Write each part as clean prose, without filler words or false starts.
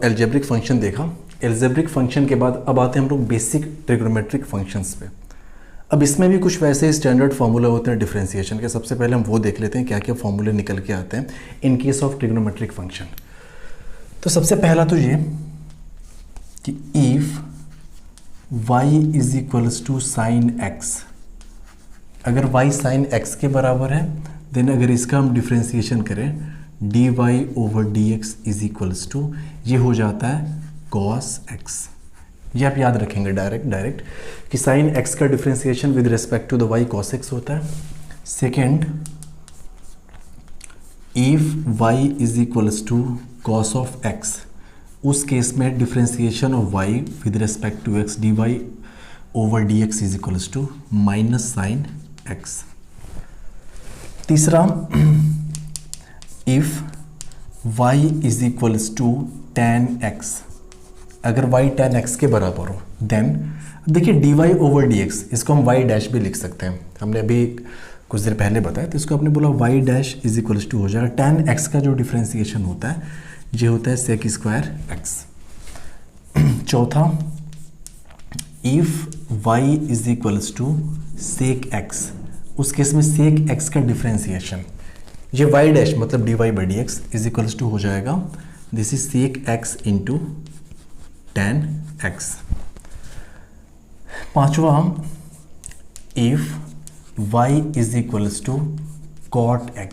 Algebraic function देखा। Algebraic function के बाद अब आते हैं हम लोग बेसिक ट्रिग्नोमेट्रिक फंक्शंस पे। अब इसमें भी कुछ वैसे स्टैंडर्ड फार्मूला होते हैं डिफरेंशिएशन के। सबसे पहले हम वो देख लेते हैं क्या क्या फार्मूले निकल के आते हैं in case of trigonometric function. तो सबसे पहला तो ये कि if y is equals to sine x, अगर y साइन x के बराबर है देन अगर इसका हम डिफरेंशिएशन करें dy over dx is equals to ये हो जाता है cos x। ये आप याद रखेंगे डायरेक्ट कि साइन x का differentiation with respect to the y cos x होता है। Second, if y is equals to cos of x, उस केस में differentiation of y with respect to x dy over dx is equals to minus sine x। तीसरा, if y is equals to tan x, अगर y tan x के बराबर हो then देखिए dy over dx, इसको हम y डैश भी लिख सकते हैं। हमने अभी कुछ देर पहले बताया तो इसको आपने बोला y dash is equals to हो जाएगा tan x का जो डिफरेंशिएशन होता है ये होता है sec स्क्वायर x। चौथा, if y is equals to sec x, उस केस में sec x का डिफरेंशिएशन ये y डैश मतलब dy by d x is equals to हो जाएगा this is sec x into tan x। पांचवा, if y is equals to cot x,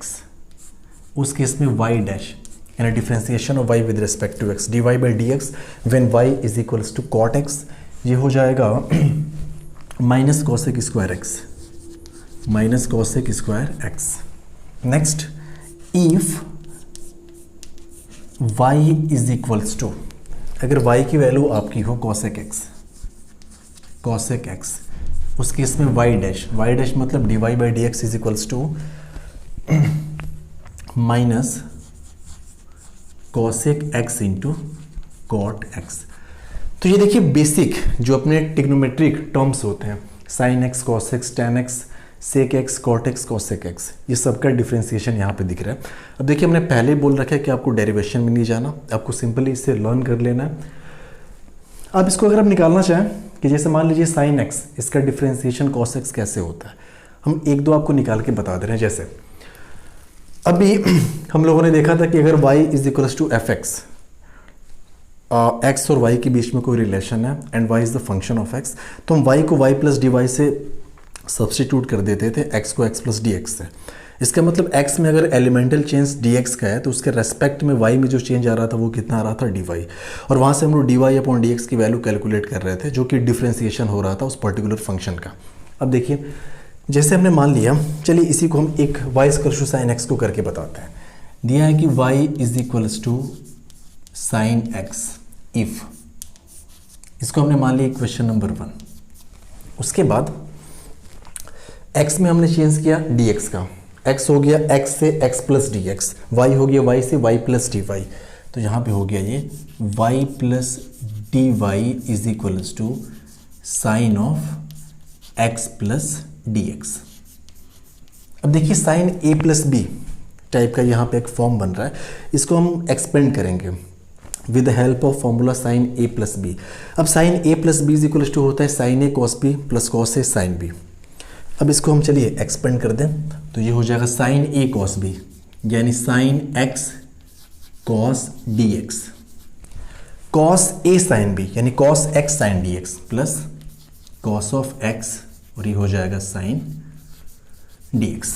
उस केस में y डैश यानी differentiation of y with respect to x dy by d x when y is equals to cot x ये हो जाएगा minus cosec square x, minus cosec square x। Next, if y is equals to, अगर y की value आपकी हो cosec x, उस केस में y डैश मतलब dy by d x is equals to minus cosec x into cot x। तो ये देखिए बेसिक जो अपने ट्रिग्नोमेट्रिक टर्म्स होते हैं sin x, cos x, tan x, sec x, cot x, cosec x, ये सबका डिफरेंशिएशन यहाँ पे दिख रहा है। अब देखिए हमने पहले बोल रखा है कि आपको डेरिवेशन में नहीं जाना, आपको सिंपली इसे लर्न कर लेना है। अब इसको अगर आप निकालना चाहें कि जैसे मान लीजिए sin x, इसका डिफरेंशिएशन cos x कैसे होता है, हम एक दो आपको निकाल के बता दे रहे हैं। जैसे अभी हम लोगों ने देखा था कि अगर y is equals to f x, x और y के बीच में कोई रिलेशन है and y is the function of x, तो हम y को y प्लस डी वाई से सब्सटीट्यूट कर देते थे, x को x प्लस डी एक्स से। इसका मतलब x में अगर एलिमेंटल चेंज dx का है तो उसके रेस्पेक्ट में y में जो चेंज आ रहा था वो कितना आ रहा था dy, और वहाँ से हम लोग dy अपॉन dx की वैल्यू कैलकुलेट कर रहे थे जो कि डिफरेंशिएशन हो रहा था उस पर्टिकुलर फंक्शन का। अब देखिए जैसे हमने मान लिया, चलिए इसी को हम एक y equals to sine x को करके बताते हैं। दिया है कि y is equals to sine x if, इसको हमने मान लिया क्वेश्चन नंबर 1। उसके बाद x में हमने चेंज किया dx का, x हो गया x से x plus D x, y हो गया y से y प्लस डी वाई, तो यहाँ पे हो गया ये y plus D Y is equals to sine of x plus D x. अब देखिए sine a plus b type का यहाँ पे एक फॉर्म बन रहा है, इसको हम एक्सपेंड करेंगे with the help of formula sine a plus B. अब sine a plus B is equals to होता है sine a cos b plus cos a sine b। अब इसको हम चलिए एक्सपेंड कर दें तो ये हो जाएगा साइन a कॉस b यानी sine x cos dx, cos a sine b यानी cos x sine dx plus cos of x और ये हो जाएगा साइन dx।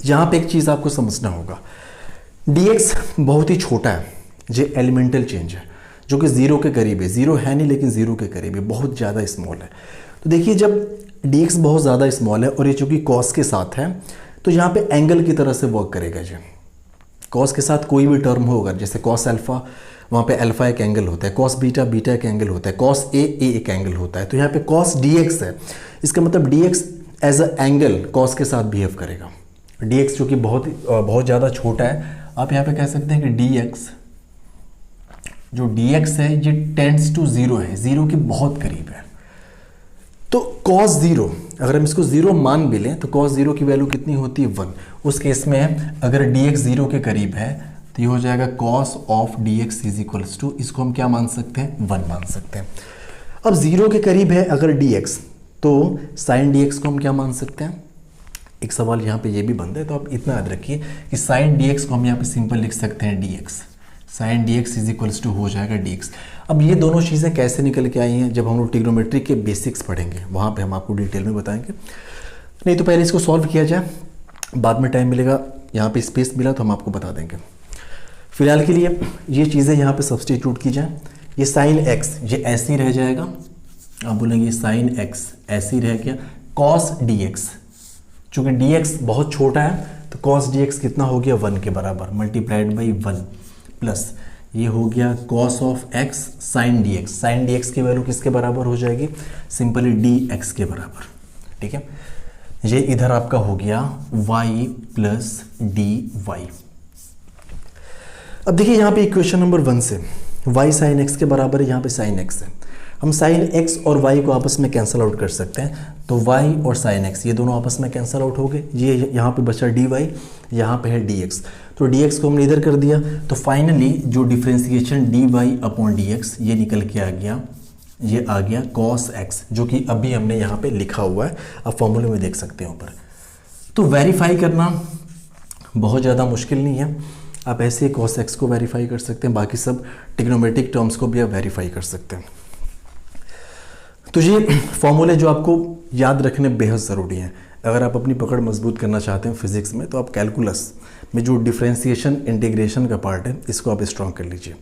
यहाँ पे एक चीज़ आपको समझना होगा, dx बहुत ही छोटा है, ये एलिमेंटल चेंज है जो कि जीरो के करीब है, जीरो है नहीं लेकिन जीरो के करीब है, बहुत ज़्यादा स्मॉल है। तो देखिए जब dx बहुत ज़्यादा स्मॉल है और ये चूँकि कॉस के साथ है तो यहाँ पे एंगल की तरह से वर्क करेगा। जी कॉस के साथ कोई भी टर्म होगा, जैसे कॉस अल्फा, वहाँ पे अल्फा एक एंगल होता है, कॉस बीटा बीटा एक एंगल होता है, कॉस ए एक एंगल होता है, तो यहाँ पे कॉस dx है, इसका मतलब dx as a angle cos के साथ बिहेव करेगा। dx जो कि बहुत ज़्यादा छोटा है, आप यहाँ पे कह सकते हैं कि dx जो dx है ये टेंड्स टू जीरो है, जीरो के बहुत करीब है। तो cos जीरो, अगर हम इसको जीरो मान भी लें तो cos जीरो की वैल्यू कितनी होती है 1। उस केस में अगर dx जीरो के करीब है तो तो ये हो जाएगा cos of d x is equals to, इसको हम क्या मान सकते हैं, 1 मान सकते हैं। अब 0 के करीब है अगर डी एक्स, तो साइन डी एक्स को हम क्या मान सकते हैं, एक सवाल यहाँ पे ये भी बंद है, तो आप इतना याद रखिए कि साइन डी एक्स को हम यहाँ पे सिंपल लिख सकते हैं d x, sine D x is equals to हो जाएगा डी एक्स। अब ये दोनों चीज़ें कैसे निकल के आई हैं, जब हम लोग ट्रिग्नोमेट्री के बेसिक्स पढ़ेंगे वहाँ पे हम आपको डिटेल में बताएंगे। नहीं तो पहले इसको सॉल्व किया जाए, बाद में टाइम मिलेगा, यहाँ पे स्पेस मिला तो हम आपको बता देंगे। फिलहाल के लिए ये चीज़ें यहाँ पे सब्सटीट्यूट की जाए। ये साइन एक्स ये ऐसे ही रह जाएगा, आप बोलेंगे साइन एक्स ऐसे ही रह गया, कॉस डी एक्स, चूँकि डी एक्स बहुत छोटा है तो कॉस डी एक्स कितना हो गया 1 के बराबर, मल्टीप्लाइड बाई 1 प्लस ये हो गया cos of x sine D x, sine D x की वैल्यू किसके बराबर हो जाएगी, सिंपली डी एक्स के बराबर। ठीक है, ये इधर आपका हो गया y प्लस डी वाई। अब देखिए यहाँ पे इक्वेशन नंबर 1 से y साइन x के बराबर है, यहाँ पे साइन x है, हम साइन x और y को आपस में कैंसिल आउट कर सकते हैं, तो y और साइन x ये दोनों आपस में कैंसिल आउट हो गए, ये यहाँ पे बचा dy, यहाँ पे है dx, तो dx को हमने इधर कर दिया, तो फाइनली जो डिफ्रेंसिएशन dy अपॉन dx ये निकल के आ गया, ये आ गया cos x, जो कि अभी हमने यहाँ पे लिखा हुआ है, आप फॉर्मूले में देख सकते हैं ऊपर। तो वेरीफाई करना बहुत ज़्यादा मुश्किल नहीं है, आप ऐसे cos x को वेरीफाई कर सकते हैं, बाकी सब ट्रिग्नोमेट्रिक टर्म्स को भी आप वेरीफाई कर सकते हैं। तो ये फॉर्मूले जो आपको याद रखने बेहद ज़रूरी हैं, अगर आप अपनी पकड़ मजबूत करना चाहते हैं फिजिक्स में, तो आप कैलकुलस में जो डिफरेंशिएशन इंटीग्रेशन का पार्ट है इसको आप स्ट्रॉन्ग कर लीजिए।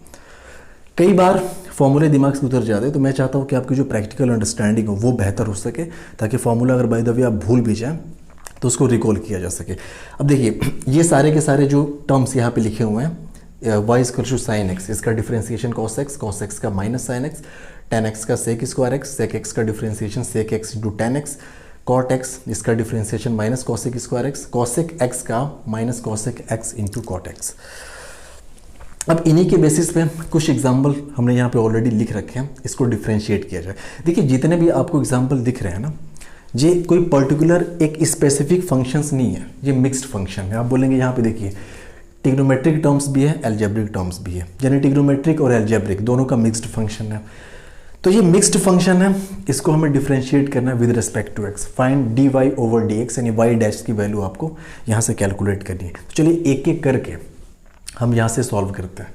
कई बार फॉर्मूले दिमाग से उतर जाते हैं, तो मैं चाहता हूँ कि आपकी जो प्रैक्टिकल अंडरस्टैंडिंग हो वो बेहतर हो सके, ताकि फॉर्मूला अगर बाय द वे आप भूल भी जाएँ तो उसको रिकॉल किया जा सके। अब देखिए ये सारे के सारे जो टर्म्स यहाँ पे लिखे हुए हैं, y equal to sine x, इसका डिफरेंशिएशन cos x का minus sine x, tan x का sec square x, sec x का differentiation sec x into tan x, cot x इसका differentiation minus cosec square x, cosec x का minus cosec x into cot x। अब इन्हीं के basis पे कुछ example हमने यहाँ पे ऑलरेडी लिख रखे हैं, इसको डिफ्रेंशिएट किया जाए। देखिए जितने भी आपको एग्जाम्पल दिख रहे हैं ना, ये कोई पर्टिकुलर एक स्पेसिफिक फंक्शंस नहीं है, ये मिक्स्ड फंक्शन है। आप बोलेंगे यहाँ पे देखिए ट्रिग्नोमेट्रिक टर्म्स भी है, एल्जेब्रिक टर्म्स भी है, यानी ट्रिग्नोमेट्रिक और एल्जेब्रिक दोनों का मिक्स्ड फंक्शन है। तो ये मिक्स्ड फंक्शन है, इसको हमें डिफरेंशिएट करना है with respect to x. Find d y over d x, यानी वाई डैश की वैल्यू आपको यहाँ से कैलकुलेट करनी है। तो चलिए एक एक करके हम यहाँ से सॉल्व करते हैं।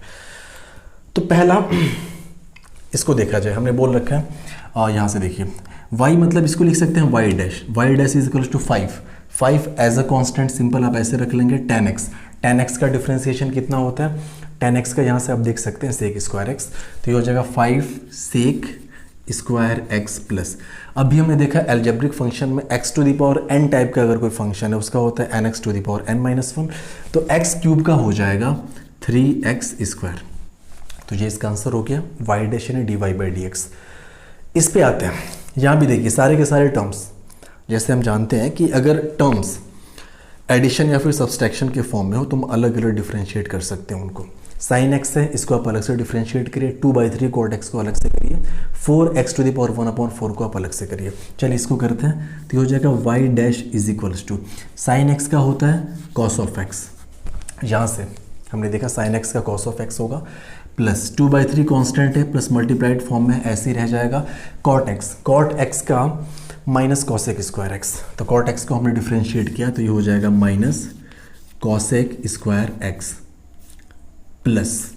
तो पहला इसको देखा जाए, हमने बोल रखा है और यहाँ से देखिए y मतलब इसको लिख सकते हैं y dash is equal to 5 as a constant, simple आप ऐसे रख लेंगे। tan x का डिफरेंशिएशन कितना होता है, tan x का यहाँ से आप देख सकते हैं sec स्क्वायर एक्स, तो ये हो जाएगा 5 sec स्क्वायर एक्स प्लस, अभी हमने देखा एल्जेब्रिक फंक्शन में x to the power n type का अगर कोई फंक्शन है उसका होता है nx to the power n minus 1, तो x क्यूब का हो जाएगा 3x स्क्वायर। तो ये इसका आंसर हो गया y डैश यानी dy बाई डी एक्स। इस पे आते हैं, यहाँ भी देखिए सारे के सारे टर्म्स, जैसे हम जानते हैं कि अगर टर्म्स एडिशन या फिर सब्सट्रैक्शन के फॉर्म में हो तो हम अलग अलग डिफरेंशिएट कर सकते हैं उनको। साइन एक्स है, इसको आप अलग से डिफरेंशिएट करिए, 2/3 कॉट एक्स को अलग से करिए, 4x टू द पावर 1/4 को आप अलग से करिए। चलिए इसको करते हैं, तो ये हो जाएगा y dash is equals to sine x का होता है cos ऑफ x, यहाँ से हमने देखा साइन एक्स का cos ऑफ x होगा, प्लस 2/3 कांस्टेंट है, प्लस मल्टीप्लाइड फॉर्म में ऐसे ही रह जाएगा cot x का माइनस cosec स्क्वायर एक्स, तो cot x को हमने डिफरेंशिएट किया तो ये हो जाएगा minus cosec square x plus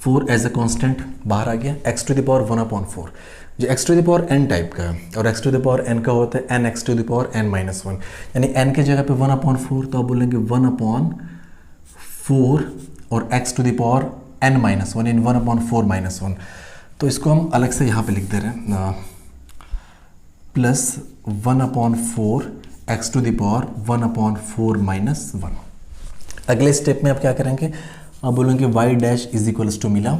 4 as a constant बाहर आ गया, x टू द पावर 1/4 जो x to the power n type का है, और x to the power n का होता है nx to the power n minus 1, यानी n के जगह पे 1/4 तो आप बोलेंगे 1/4 और x to the power n minus 1 इन 1/4 माइनस 1, तो इसको हम अलग से यहाँ पे लिख दे रहे हैं plus 1/4 x to the power 1/4 minus 1। अगले स्टेप में आप क्या करेंगे, आप बोलेंगे y dash is equals to मिला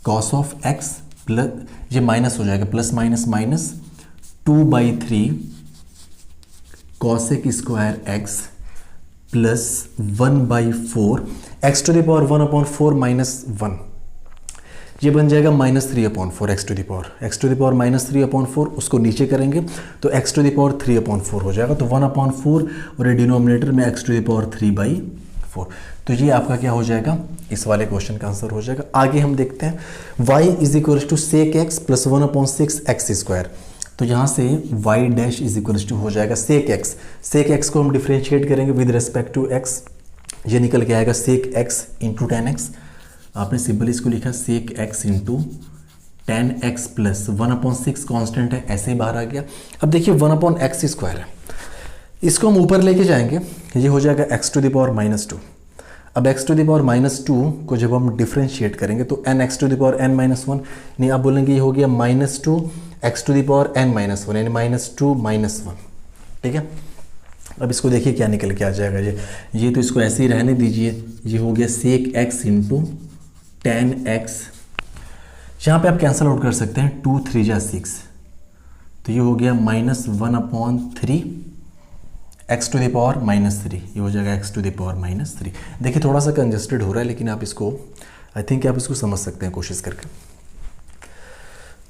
cos ऑफ x प्लस, ये माइनस हो जाएगा, plus minus minus 2/3 cosec square x plus 1/4 x to the power 1/4 minus 1, ये बन जाएगा -3/4 x टू द पावर -3/4, उसको नीचे करेंगे तो x टू द पावर 3/4 हो जाएगा, तो 1/4 और ये डिनोमिनेटर में x टू द पावर 3/4, तो ये आपका क्या हो जाएगा, इस वाले क्वेश्चन का आंसर हो जाएगा। आगे हम देखते हैं y is equal to sec x plus 1/6 x square. तो यहाँ से y dash is equal to हो जाएगा सेक एक्स। सेक एक्स को हम डिफ्रेंशिएट करेंगे विद रेस्पेक्ट टू x, ये निकल के आएगा sec x into tan x. आपने सिंपल इसको लिखा sec x into tan x plus 1/6 constant है, ऐसे ही बाहर आ गया। अब देखिए 1/x स्क्वायर है, इसको हम ऊपर लेके जाएंगे, ये हो जाएगा x⁻²। अब x⁻² को जब हम डिफ्रेंशिएट करेंगे तो n(x⁻n-1) नहीं, आप बोलेंगे ये हो गया -2x⁻n-1 यानी -2 -1, ठीक है। अब इसको देखिए क्या निकल के आ जाएगा, ये तो इसको ऐसे ही रहने दीजिए, ये हो गया सेक x इंटू टेन एक्स। यहाँ पर आप कैंसल आउट कर सकते हैं, 2 3 जा 6, तो ये हो गया -1/3 x⁻−3, ये हो जाएगा x⁻−3। देखिए थोड़ा सा कंजस्टेड हो रहा है, लेकिन आप इसको आई थिंक आप इसको समझ सकते हैं कोशिश करके।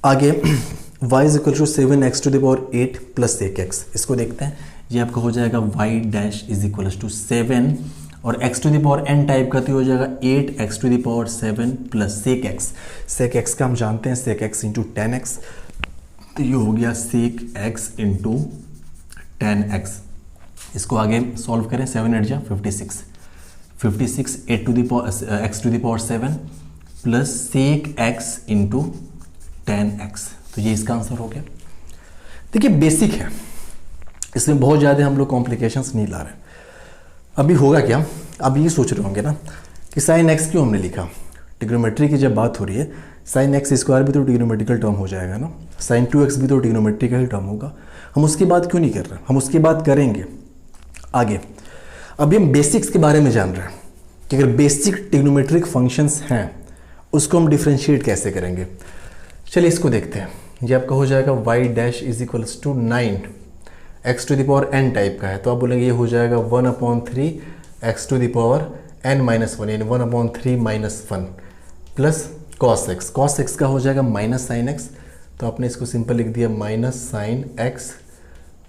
आगे y is equal to 7x⁸ plus sec x, इसको देखते हैं। ये आपका हो जाएगा y dash is equal to 7 और x⁻n टाइप का तो हो जाएगा 8x⁻7 plus sec x. Sec x का हम जानते हैं sec x into tan x, तो ये हो गया sec x into tan x. इसको आगे सॉल्व करें, 7 8 जा 56, 56 8x⁻7 plus sec x into tan x, तो ये इसका आंसर हो गया। देखिए बेसिक है, इसमें बहुत ज़्यादा हम लोग कॉम्प्लिकेशंस नहीं ला रहे हैं। अभी होगा क्या, अब ये सोच रहे होंगे ना कि साइन एक्स क्यों हमने लिखा। ट्रिग्नोमेट्री की जब बात हो रही है, साइन एक्स स्क्वायर भी तो ट्रिग्नोमेट्रिकल टर्म हो जाएगा ना, साइन 2x भी तो ट्रिग्नोमेट्रिकल टर्म होगा। हम उसकी बात क्यों नहीं कर रहे, हम उसकी बात करेंगे आगे। अभी हम बेसिक्स के बारे में जान रहे हैं कि अगर बेसिक ट्रिग्नोमेट्रिक फंक्शंस हैं उसको हम डिफ्रेंशिएट कैसे करेंगे। चलिए इसको देखते हैं। ये आपका हो जाएगा y dash is equals to 9 x⁻n type का है, तो आप बोलेंगे ये हो जाएगा 1/3 x⁻n-1 यानी 1/3 -1 plus cos x। cos x का हो जाएगा माइनस साइन x, तो आपने इसको सिंपल लिख दिया minus sine x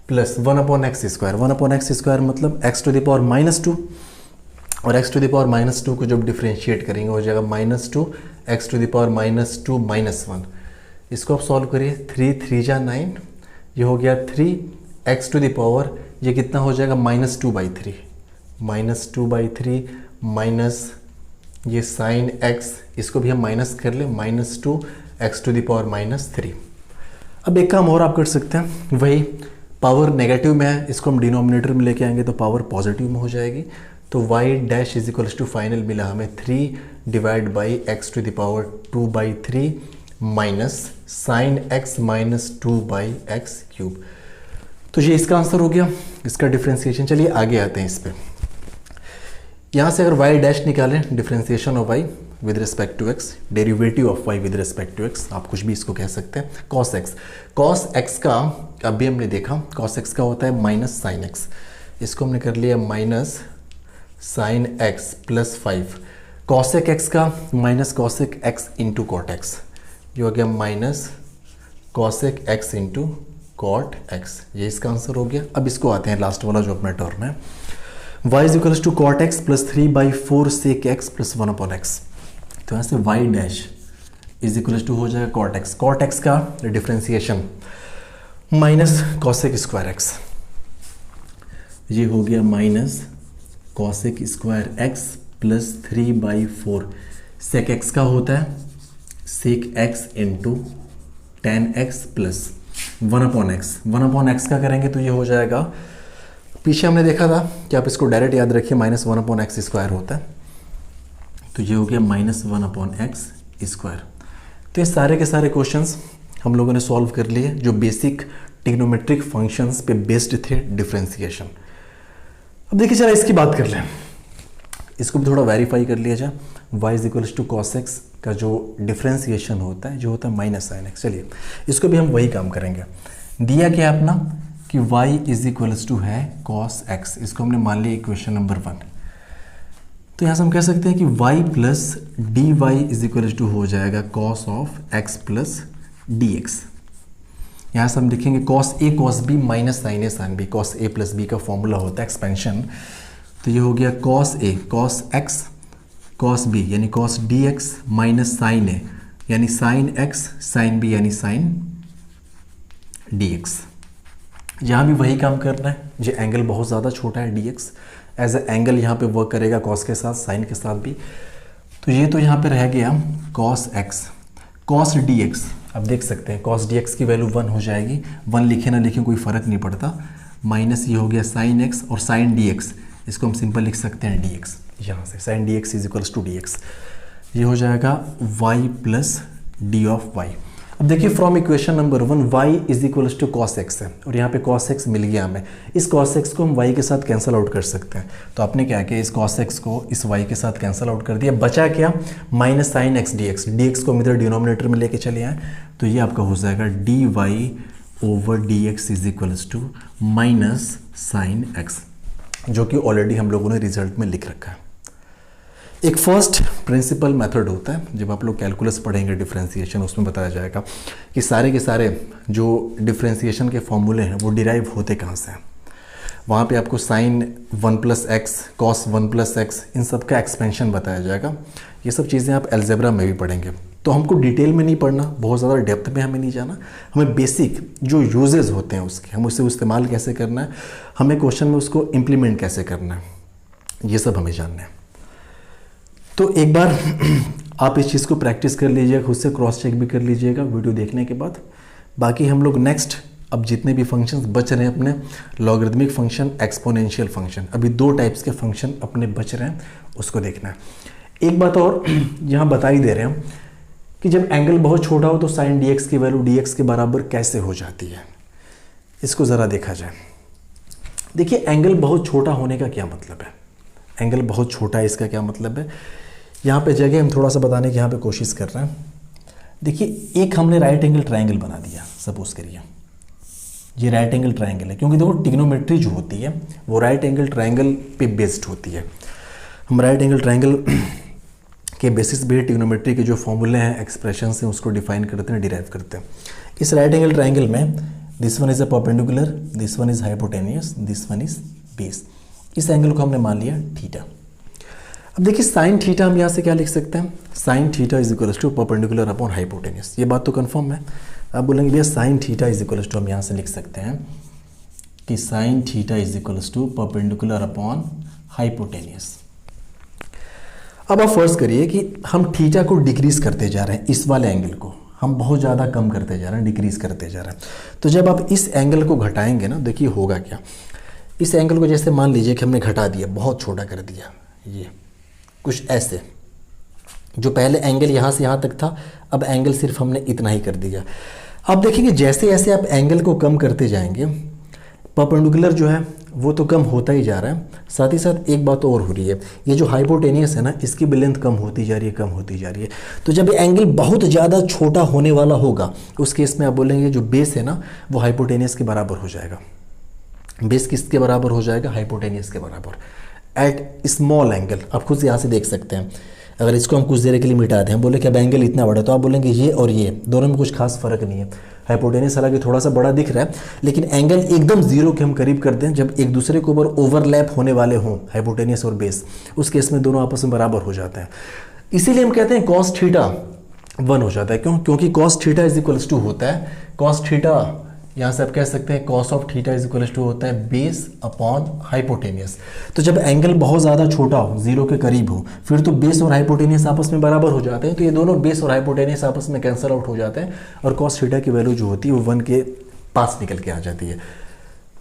plus 1/x square. 1/x square मतलब x⁻², और x⁻² को जब डिफ्रेंशिएट करेंगे हो जाएगा -2 x⁻² -1। इसको आप सॉल्व करिए, 3 3 जा 9, ये हो गया 3x⁻, ये कितना हो जाएगा -2/3, -2/3 माइनस ये साइन x, इसको भी हम माइनस कर ले, -2 x⁻−3। अब एक काम और आप कर सकते हैं, वही पावर नेगेटिव में है, इसको हम डिनोमिनेटर में लेके आएंगे तो पावर पॉजिटिव में हो जाएगी। तो y dash is equals to final मिला हमें 3 divide by x⁻2/3 minus sine x -2/x³। तो ये इसका आंसर हो गया, इसका डिफ्रेंसिएशन। चलिए आगे आते हैं इस पर। यहाँ से अगर y डैश निकालें, differentiation of y with respect to x, derivative of y with respect to x, आप कुछ भी इसको कह सकते हैं। cos x का अभी हमने देखा, cos x का होता है माइनस साइन x, इसको हमने कर लिया minus sine x plus 5। cosec x का minus cosec x into cot x, ये हो गया minus cosec x into cot x, ये इसका आंसर हो गया। अब इसको आते हैं लास्ट वाला जो अपना टर्म है, y is equals to cot x plus 3/4 sec x plus 1/x। तो यहाँ से y dash is equals to हो जाएगा कॉट एक्स। कॉट एक्स का differentiation minus cosec square x, ये हो गया minus cosec square x plus 3/4 sec x का होता है sec x into tan x plus 1/x। 1/x का करेंगे तो ये हो जाएगा, पीछे हमने देखा था कि आप इसको डायरेक्ट याद रखिए, माइनस 1/x स्क्वायर होता है, तो ये हो गया माइनस 1/x स्क्वायर। तो ये सारे के सारे क्वेश्चंस हम लोगों ने सॉल्व कर लिए जो बेसिक ट्रिग्नोमेट्रिक फंक्शंस पे बेस्ड थे डिफ्रेंसिएशन। अब देखिए चला इसकी बात कर लें, इसको भी थोड़ा वेरीफाई कर लिया जाए। y is equals to cos x का जो डिफ्रेंसिएशन होता है, जो होता है माइनस साइन एक्स। चलिए इसको भी हम वही काम करेंगे। दिया क्या अपना कि y इज इक्वल्स टू है कॉस एक्स, इसको हमने मान लिया इक्वेशन नंबर 1। तो यहाँ से हम कह सकते हैं कि y plus D Y is equals to हो जाएगा cos of X plus D x. यहाँ से हम लिखेंगे cos A cos B minus sine A sine B, cos A plus B का फॉर्मूला होता है एक्सपेंशन। तो ये हो गया cos A cos X cos B यानी cos D X minus sine A यानी साइन एक्स साइन बी यानी साइन डी एक्स। यहाँ भी वही काम करना है, जो एंगल बहुत ज़्यादा छोटा है d x as a angle यहाँ पे वर्क करेगा कॉस के साथ साइन के साथ भी। तो ये तो यहाँ पे रह गया cos X cos D x. अब देख सकते हैं कॉस डी एक्स की वैल्यू 1 हो जाएगी, 1 लिखे ना लिखे कोई फ़र्क नहीं पड़ता, माइनस ये हो गया साइन एक्स और साइन डी एक्स, इसको हम सिंपल लिख सकते हैं डी एक्स, यहाँ से sine D x is equals to d x, ये हो जाएगा y plus d of y. अब देखिए from equation number 1 y is equals to cos x है और यहाँ पे cos x मिल गया हमें, इस cos x को हम y के साथ कैंसिल आउट कर सकते हैं। तो आपने क्या किया, इस cos x को इस y के साथ कैंसिल आउट कर दिया, बचा क्या minus sine x D x, D x को हम इधर डिनोमिनेटर में लेके चले आए, तो ये आपका हो जाएगा d y over d x is equals to minus sine x, जो कि ऑलरेडी हम लोगों ने रिजल्ट में लिख रखा है। एक फर्स्ट प्रिंसिपल मेथड होता है, जब आप लोग कैलकुलस पढ़ेंगे डिफरेंशिएशन, उसमें बताया जाएगा कि सारे के सारे जो डिफरेंशिएशन के फॉर्मूले हैं वो डिराइव होते कहाँ से हैं। वहाँ पे आपको sine 1 plus X cos 1 plus X इन सब का एक्सपेंशन बताया जाएगा। ये सब चीज़ें आप अलजेब्रा में भी पढ़ेंगे, तो हमको डिटेल में नहीं पढ़ना, बहुत ज़्यादा डेप्थ में हमें नहीं जाना, हमें बेसिक जो यूजेस होते हैं उसके, हम उसे इस्तेमाल कैसे करना है, हमें क्वेश्चन में उसको इम्प्लीमेंट कैसे करना है, ये सब हमें जानना है। तो एक बार आप इस चीज़ को प्रैक्टिस कर लीजिएगा, खुद से क्रॉस चेक भी कर लीजिएगा वीडियो देखने के बाद। बाकी हम लोग नेक्स्ट अब जितने भी फंक्शंस बच रहे हैं अपने, लॉगरिथमिक फंक्शन, एक्सपोनेंशियल फंक्शन, अभी 2 टाइप्स के फंक्शन अपने बच रहे हैं, उसको देखना है। एक बात और यहाँ बता ही दे रहे हैं कि जब एंगल बहुत छोटा हो तो साइन डी एक्स की वैल्यू डी एक्स के बराबर कैसे हो जाती है, इसको ज़रा देखा जाए। देखिए एंगल बहुत छोटा होने का क्या मतलब है, एंगल बहुत छोटा है इसका क्या मतलब है, यहाँ पे जगह हम थोड़ा सा बताने की यहाँ पे कोशिश कर रहे हैं। देखिए एक हमने राइट एंगल ट्रायंगल बना दिया, सपोज करिए ये राइट एंगल ट्रायंगल है, क्योंकि देखो ट्रिग्नोमेट्री जो होती है वो राइट एंगल ट्रायंगल पे बेस्ड होती है। हम राइट एंगल ट्रायंगल के बेसिस पे ट्रिग्नोमेट्री के जो फॉर्मूले हैं, एक्सप्रेशन हैं, उसको डिफाइन करते हैं, डिराइव करते हैं। इस राइट एंगल ट्रायंगल में this one is a perpendicular, this one is hypotenuse, this one is base. इस एंगल को हमने मान लिया थीटा। अब देखिए साइन थीटा हम यहाँ से क्या लिख सकते हैं, sine theta is equals to perpendicular upon hypotenuse. ये बात तो कंफर्म है। आप बोलेंगे भैया sine theta is equals to, हम यहाँ से लिख सकते हैं कि sine theta is equals to perpendicular upon hypotenuse. अब आप फर्ज करिए कि हम थीटा को डिक्रीज करते जा रहे हैं, इस वाले एंगल को हम बहुत ज़्यादा कम करते जा रहे हैं, डिक्रीज करते जा रहे हैं। तो जब आप इस एंगल को घटाएंगे ना, देखिए होगा क्या, इस एंगल को जैसे मान लीजिए कि हमने घटा दिया, बहुत छोटा कर दिया, ये कुछ ऐसे, जो पहले एंगल यहाँ से यहाँ तक था, अब एंगल सिर्फ हमने इतना ही कर दिया। अब देखिए जैसे जैसे आप एंगल को कम करते जाएंगे, परपेंडिकुलर जो है वो तो कम होता ही जा रहा है, साथ ही साथ एक बात और हो रही है, ये जो हाइपोटेनियस है ना, इसकी भी लेंथ कम होती जा रही है, कम होती जा रही है। तो जब एंगल बहुत ज़्यादा छोटा होने वाला होगा, उस केस में आप बोलेंगे जो बेस है ना वो हाइपोटेनियस के बराबर हो जाएगा। बेस किसके बराबर हो जाएगा, हाइपोटेनियस के बराबर, एट स्मॉल एंगल। आप खुद से यहाँ से देख सकते हैं, अगर इसको हम कुछ देर के लिए मिटा दें, हम बोले कि अब एंगल इतना बड़ा है, तो आप बोलेंगे ये और ये दोनों में कुछ खास फर्क नहीं है। हाइपोटेनियस हालांकि थोड़ा सा बड़ा दिख रहा है, लेकिन एंगल एकदम जीरो के हम करीब कर दें, जब एक दूसरे के ऊपर ओवरलैप होने वाले हों हाइपोटेनियस और बेस, उस केस में दोनों आपस में बराबर हो जाते हैं। इसीलिए हम कहते हैं कॉस थीटा 1 हो जाता है। क्यों? क्योंकि cos theta is equals to होता है, कॉस थीटा यहाँ से आप कह सकते हैं cos of theta is equals to होता है बेस अपॉन हाइपोटेनियस। तो जब एंगल बहुत ज़्यादा छोटा हो, जीरो के करीब हो, फिर तो बेस और हाइपोटेनियस आपस में बराबर हो जाते हैं, तो ये दोनों बेस और हाइपोटेनियस आपस में कैंसिल आउट हो जाते हैं और कॉस थीटा की वैल्यू जो होती है वो 1 के पास निकल के आ जाती है।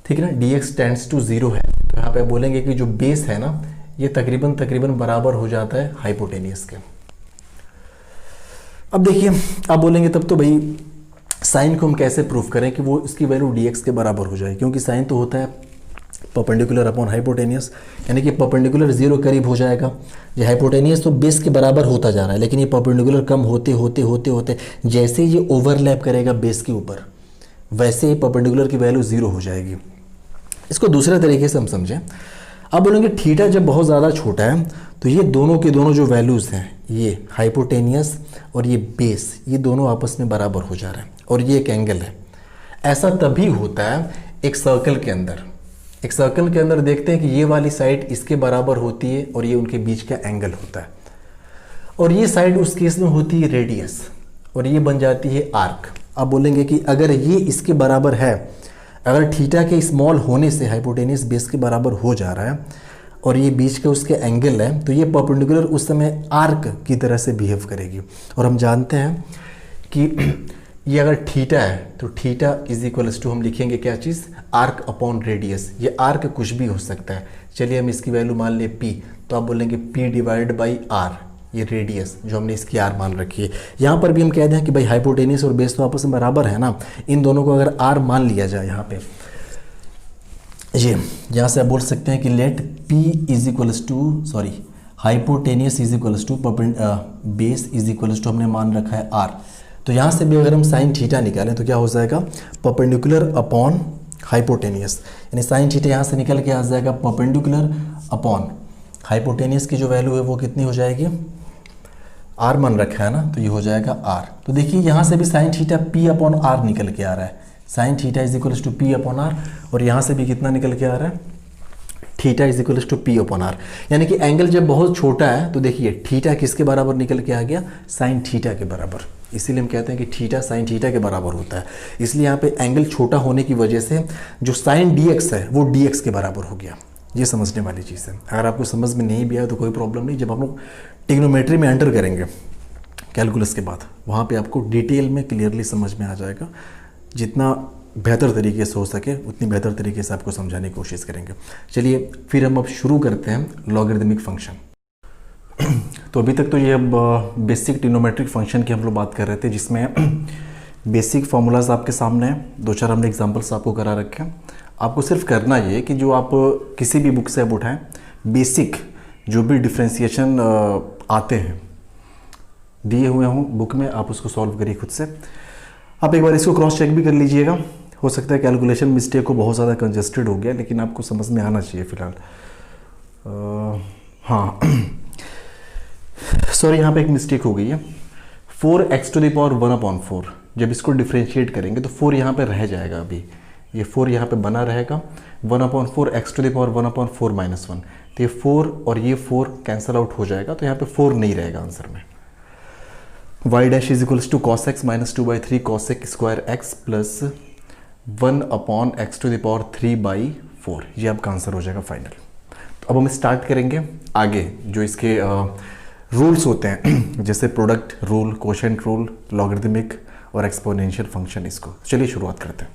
ठीक है ना, डी एक्स टेंड्स टू 0 है, यहाँ पे बोलेंगे कि जो बेस है ना ये तकरीबन बराबर हो जाता है हाइपोटेनियस के। अब देखिए आप बोलेंगे तब तो भाई साइन को हम कैसे प्रूफ करें कि वो इसकी वैल्यू डी एक्स के बराबर हो जाए, क्योंकि साइन तो होता है परपेंडिकुलर अपॉन हाइपोटेनियस, यानी कि परपेंडिकुलर 0 करीब हो जाएगा। ये हाइपोटेनियस तो बेस के बराबर होता जा रहा है, लेकिन ये परपेंडिकुलर कम होते होते होते होते जैसे ये ओवरलैप करेगा बेस के ऊपर, वैसे ही परपेंडिकुलर की वैल्यू 0 हो जाएगी। इसको दूसरे तरीके से हम समझें, अब बोलेंगे थीटा जब बहुत ज़्यादा छोटा है तो ये दोनों के दोनों जो वैल्यूज़ हैं, ये हाइपोटेनियस और ये बेस, ये दोनों आपस में बराबर हो जा रहे हैं और ये एक एंगल है। ऐसा तभी होता है एक सर्कल के अंदर, एक सर्कल के अंदर देखते हैं कि ये वाली साइड इसके बराबर होती है और ये उनके बीच का एंगल होता है, और ये साइड उस केस में होती है रेडियस, और ये बन जाती है आर्क। आप बोलेंगे कि अगर ये इसके बराबर है, अगर थीटा के स्मॉल होने से हाइपोटेनियस बेस के बराबर हो जा रहा है और ये बीच के उसके एंगल है, तो ये परपेंडिकुलर उस समय आर्क की तरह से बिहेव करेगी। और हम जानते हैं कि ये अगर थीटा है तो थीटा इज इक्वल्स टू हम लिखेंगे क्या चीज़, आर्क अपॉन रेडियस। ये आर्क कुछ भी हो सकता है, चलिए हम इसकी वैल्यू मान ले p, तो आप बोलेंगे p डिवाइडेड बाई आर, ये रेडियस जो हमने इसकी आर मान रखी है। यहाँ पर भी हम कह दें कि भाई हाइपोटेनियस और बेस तो आपस में बराबर है ना, इन दोनों को अगर आर मान लिया जाए यहाँ पे, ये यहाँ से आप बोल सकते हैं कि let p is equals to hypotenuse is equals to base is equals to हमने मान रखा है r। तो यहाँ से भी अगर हम साइन थीटा निकालें तो क्या हो जाएगा, परपेंडिकुलर अपॉन हाइपोटेनियस, यानी साइन थीटा यहाँ से निकल के आ जाएगा परपेंडिकुलर अपॉन हाइपोटेनियस की जो वैल्यू है वो कितनी हो जाएगी, आर मान रखा है ना, तो ये हो जाएगा आर। तो देखिए यहाँ से भी sine theta p upon R निकल के आ रहा है, sine theta is equals to p upon R, और यहाँ से भी कितना निकल के आ रहा है, theta is equals to p upon R. यानी कि एंगल जब बहुत छोटा है तो देखिए थीटा किसके बराबर निकल के आ गया, साइन थीटा के बराबर। इसीलिए हम कहते हैं कि थीटा साइन थीटा के बराबर होता है। इसलिए यहाँ पे एंगल छोटा होने की वजह से जो साइन dx है वो dx के बराबर हो गया। ये समझने वाली चीज़ है। अगर आपको समझ में नहीं भी आया तो कोई प्रॉब्लम नहीं, जब हम लोग ट्रिग्नोमेट्री में एंटर करेंगे कैलकुलस के बाद, वहाँ पे आपको डिटेल में क्लियरली समझ में आ जाएगा। जितना बेहतर तरीके से हो सके उतनी बेहतर तरीके से आपको समझाने की कोशिश करेंगे। चलिए फिर हम अब शुरू करते हैं लॉगरिदमिक फंक्शन। तो अभी तक तो ये अब बेसिक ट्रिग्नोमेट्रिक फंक्शन की हम लोग बात कर रहे थे, जिसमें बेसिक फार्मूलाज आपके सामने हैं, 2-4 हमने एग्जांपल्स आपको करा रखे हैं। आपको सिर्फ करना ये कि जो आप किसी भी बुक से अब उठाएं, बेसिक जो भी डिफ्रेंशिएशन आते हैं दिए हुए हों बुक में, आप उसको सॉल्व करिए खुद से। आप एक बार इसको क्रॉस चेक भी कर लीजिएगा, हो सकता है कैलकुलेशन मिस्टेक हो, बहुत ज़्यादा कंजस्टेड हो गया, लेकिन आपको समझ में आना चाहिए फिलहाल। हाँ सॉरी, यहाँ पे एक मिस्टेक हो गई है, 4x⁴ जब इसको डिफ्रेंशिएट करेंगे तो 4 यहाँ पे रह जाएगा, अभी ये 4 यहाँ पे बना रहेगा, 1/4 x⁴ 1/4 तो ये 4 और ये 4 कैंसिल आउट हो जाएगा, तो यहाँ पे 4 नहीं रहेगा आंसर में। y dash is equals to cos x - 2/3 cos x² x plus 1/x⁴ ये आपका आंसर हो जाएगा फाइनल। तो अब हम स्टार्ट करेंगे आगे जो इसके रूल्स होते हैं, जैसे product rule, quotient rule, logarithmic और एक्सपोनेंशियल फंक्शन। इसको चलिए शुरुआत करते हैं।